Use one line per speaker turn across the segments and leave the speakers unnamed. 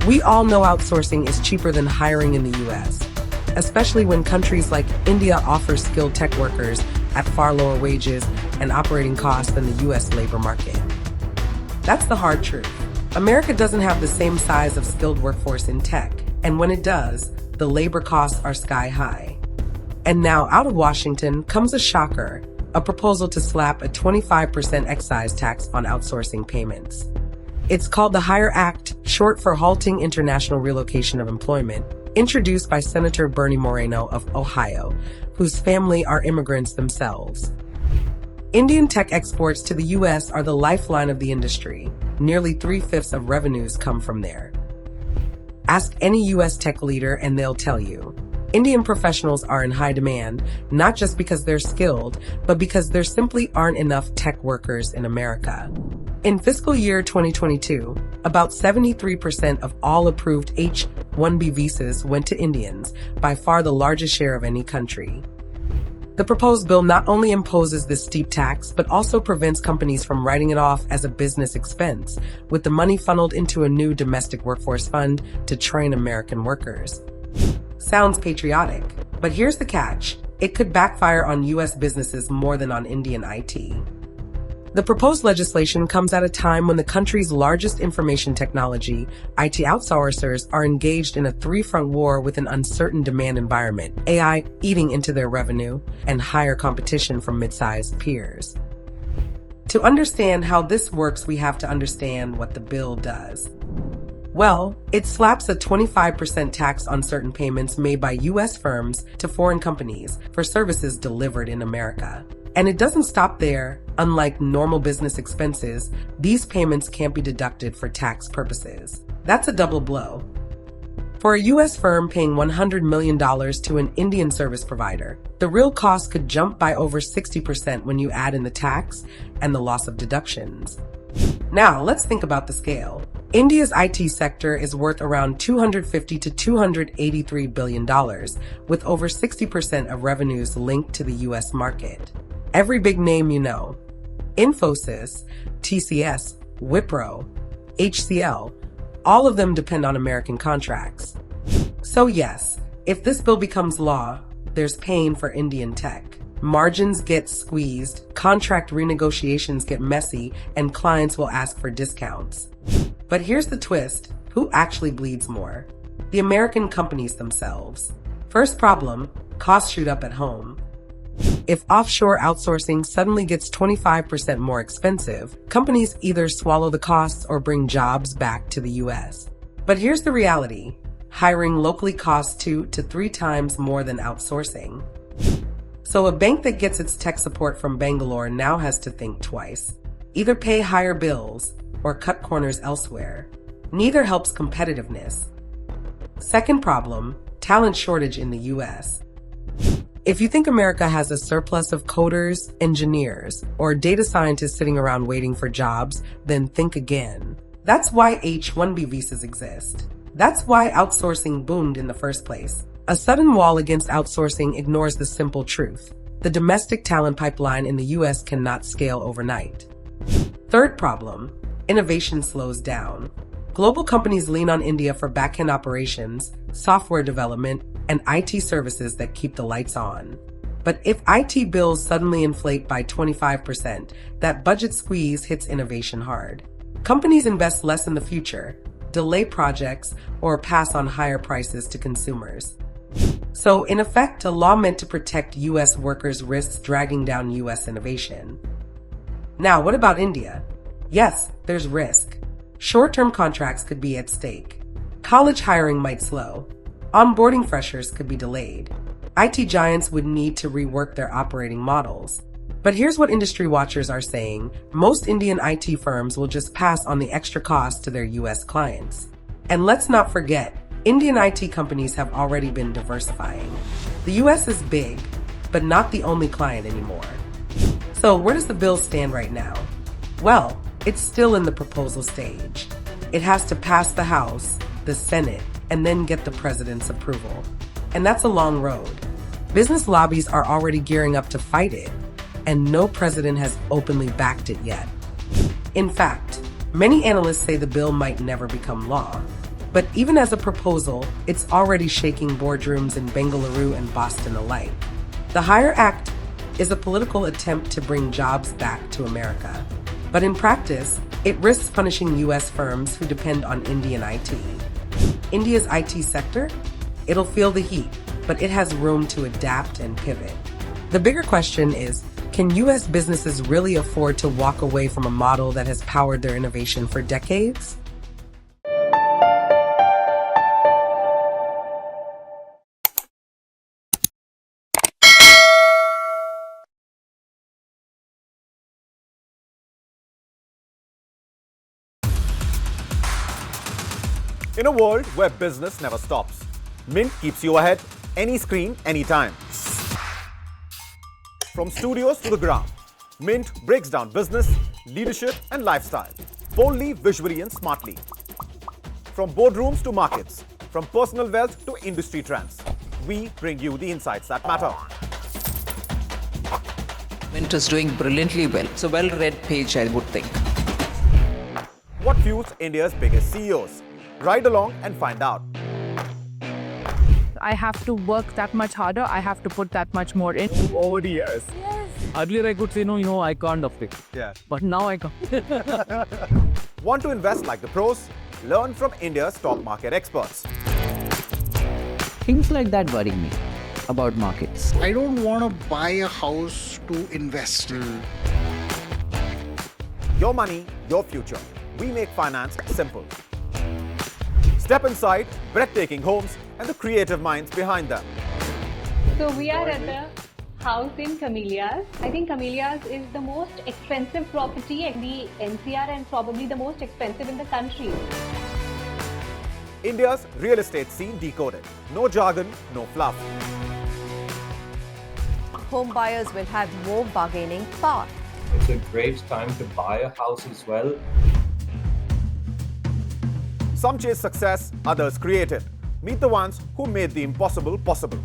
We all know outsourcing is cheaper than hiring in the US, especially when countries like India offer skilled tech workers at far lower wages and operating costs than the US labor market. That's the hard truth. America doesn't have the same size of skilled workforce in tech, and when it does, the labor costs are sky high. And now, out of Washington comes a shocker, a proposal to slap a 25% excise tax on outsourcing payments. It's called the HIRE Act, short for Halting International Relocation of Employment, introduced by Senator Bernie Moreno of Ohio, whose family are immigrants themselves. Indian tech exports to the U.S. are the lifeline of the industry. Nearly 3/5 of revenues come from there. Ask any U.S. tech leader and they'll tell you, Indian professionals are in high demand, not just because they're skilled, but because there simply aren't enough tech workers in America. In fiscal year 2022, about 73% of all approved H-1B visas went to Indians, by far the largest share of any country. The proposed bill not only imposes this steep tax, but also prevents companies from writing it off as a business expense, with the money funneled into a new domestic workforce fund to train American workers. Sounds patriotic, but here's the catch. It could backfire on U.S. businesses more than on Indian IT. The proposed legislation comes at a time when the country's largest information technology, IT outsourcers, are engaged in a three-front war with an uncertain demand environment, AI eating into their revenue, and higher competition from mid-sized peers. To understand how this works, we have to understand what the bill does. Well, it slaps a 25% tax on certain payments made by U.S. firms to foreign companies for services delivered in America. And it doesn't stop there. Unlike normal business expenses, these payments can't be deducted for tax purposes. That's a double blow. For a U.S. firm paying $100 million to an Indian service provider, the real cost could jump by over 60% when you add in the tax and the loss of deductions. Now, let's think about the scale. India's IT sector is worth around $250 to $283 billion, with over 60% of revenues linked to the U.S. market. Every big name you know, Infosys, TCS, Wipro, HCL, all of them depend on American contracts. So yes, if this bill becomes law, there's pain for Indian tech. Margins get squeezed, contract renegotiations get messy, and clients will ask for discounts. But here's the twist. Who actually bleeds more? The American companies themselves. First problem, costs shoot up at home. If offshore outsourcing suddenly gets 25% more expensive, companies either swallow the costs or bring jobs back to the U.S. But here's the reality. Hiring locally costs 2 to 3 times more than outsourcing. So a bank that gets its tech support from Bengaluru now has to think twice. Either pay higher bills or cut corners elsewhere. Neither helps competitiveness. Second problem, talent shortage in the U.S. If you think America has a surplus of coders, engineers, or data scientists sitting around waiting for jobs, then think again. That's why H-1B visas exist. That's why outsourcing boomed in the first place. A sudden wall against outsourcing ignores the simple truth. The domestic talent pipeline in the U.S. cannot scale overnight. Third problem, innovation slows down. Global companies lean on India for back-end operations, software development, and IT services that keep the lights on. But if IT bills suddenly inflate by 25%, that budget squeeze hits innovation hard. Companies invest less in the future, delay projects, or pass on higher prices to consumers. So, in effect, a law meant to protect U.S. workers risks dragging down U.S. innovation. Now, what about India? Yes, there's risk. Short-term contracts could be at stake. College hiring might slow. Onboarding freshers could be delayed. IT giants would need to rework their operating models. But here's what industry watchers are saying. Most Indian IT firms will just pass on the extra cost to their U.S. clients. And let's not forget, Indian IT companies have already been diversifying. The U.S. is big, but not the only client anymore. So where does the bill stand right now? Well, it's still in the proposal stage. It has to pass the House, the Senate, and then get the president's approval. And that's a long road. Business lobbies are already gearing up to fight it, and no president has openly backed it yet. In fact, many analysts say the bill might never become law. But even as a proposal, it's already shaking boardrooms in Bengaluru and Boston alike. The HIRE Act is a political attempt to bring jobs back to America. But in practice, it risks punishing U.S. firms who depend on Indian IT. India's IT sector? It'll feel the heat, but it has room to adapt and pivot. The bigger question is, can U.S. businesses really afford to walk away from a model that has powered their innovation for decades?
In a world where business never stops, Mint keeps you ahead, any screen, anytime. From studios to the ground, Mint breaks down business, leadership and lifestyle, boldly, visually and smartly. From boardrooms to markets, from personal wealth to industry trends, we bring you the insights that matter.
Mint is doing brilliantly well. It's a well-read page, I would think.
What fuels India's biggest CEOs? Ride along and find out.
I have to work that much harder. I have to put that much more in.
Over the years.
Yes.
Earlier I could say, no, I can't afford it.
Yeah.
But now I can.
Want to invest like the pros? Learn from India's top market experts.
Things like that worry me about markets.
I don't want to buy a house to invest.
Your money, your future. We make finance simple. Step inside breathtaking homes and the creative minds behind them.
So we are at the house in Camellias. I think Camellias is the most expensive property in the NCR and probably the most expensive in the country.
India's real estate scene decoded. No jargon, no fluff.
Home buyers will have more bargaining power.
It's a great time to buy a house as well.
Some chase success, others create it. Meet the ones who made the impossible possible.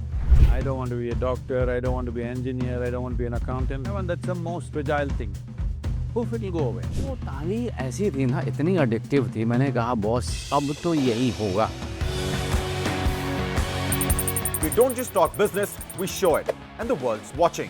I don't want to be a doctor, I don't want to be an engineer, I don't want to be an accountant. And that's the most fragile thing. Poof, it will go away.
वो ताली ऐसी थी ना, इतनी addictive थी, मैंने कहा boss अब तो यही होगा.
We don't just talk business, we show it. And the world's watching.